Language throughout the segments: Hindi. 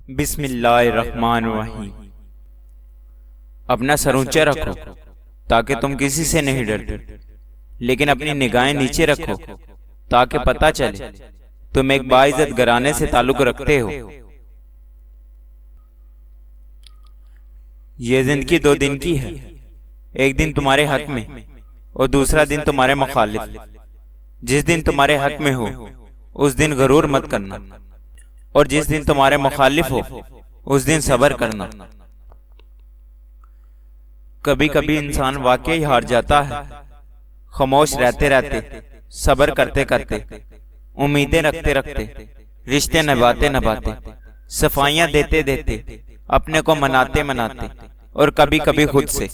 बिस्मिल्लाहिर्रहमानिर्रहीम। अपना सर ऊंचा रखो ताकि तुम किसी से नहीं डरते, लेकिन अपनी निगाहें नीचे रखो ताकि पता चले तुम एक बाइज्जत घराने से ताल्लुक रखते हो। ये जिंदगी 2 दिन की है, एक दिन तुम्हारे हक में और दूसरा दिन तुम्हारे मुखालिफ। जिस दिन तुम्हारे हक में हो उस दिन गरूर मत करना, और जिस दिन तुम्हारे मुखालिफ हो उस दिन सब्र करना। कभी कभी इंसान वाकई हार जाता है, खामोश रहते रहते, सब्र करते करते, उम्मीदें रखते रखते, रिश्ते निभाते निभाते, सफाइयां देते देते, अपने को मनाते मनाते, और कभी कभी खुद से।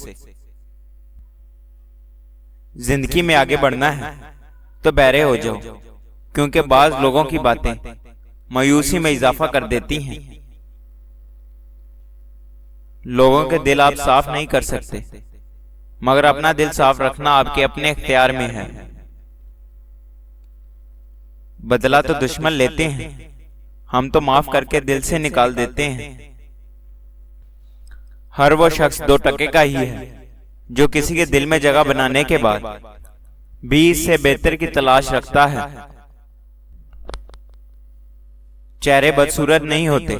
जिंदगी में आगे बढ़ना है तो बहरे हो जाओ, क्योंकि बाज लोगों की बातें मायूसी में इजाफा कर देती हैं। लोगों के दिल आप साफ नहीं कर सकते, मगर अपना दिल साफ रखना आपके अपने इख्तियार में है। बदला तो दुश्मन लेते हैं, हम तो माफ करके दिल से निकाल देते हैं। हर वो शख्स 2 टके का ही है जो किसी के दिल में जगह बनाने के बाद भी इससे बेहतर की तलाश रखता है। चेहरे बदसूरत नहीं होते,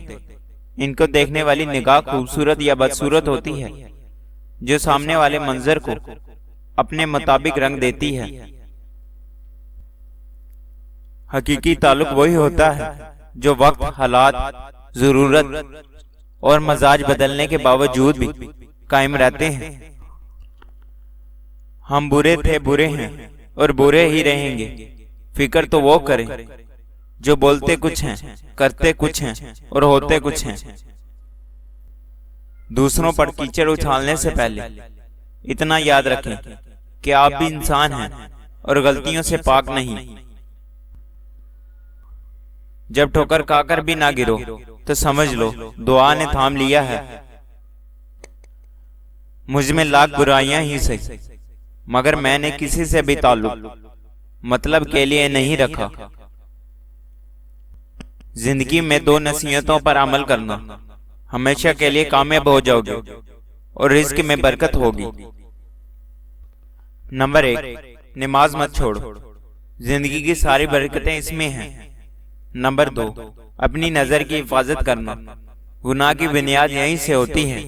इनको देखने वाली निगाह खूबसूरत या बदसूरत होती है, जो सामने वाले मंजर को अपने मुताबिक रंग देती है। हकीकी ताल्लुक वही होता है जो वक्त, हालात, जरूरत और मजाज बदलने के बावजूद भी कायम रहते हैं। हम बुरे थे, बुरे हैं और बुरे ही रहेंगे। फिक्र तो वो करें जो बोलते कुछ हैं, करते कुछ हैं और होते कुछ हैं। दूसरों पर कीचड़ उछालने से पहले इतना याद रखें कि आप भी इंसान हैं और गलतियों से पाक नहीं। जब ठोकर खाकर भी ना गिरो तो समझ लो दुआ ने थाम लिया है। मुझ में लाख बुराइयां ही सही, मगर मैंने किसी से भी ताल्लुक मतलब के लिए नहीं रखा। जिंदगी में 2 नसीहतों पर अमल करना, हमेशा के लिए कामयाब हो जाओगे और रिज़्क में बरकत होगी। नंबर 1, नमाज मत छोड़ो, जिंदगी की सारी बरकतें इसमें हैं। नंबर 2, अपनी नजर की हिफाजत करना, गुनाह की बुनियाद यहीं से होती है।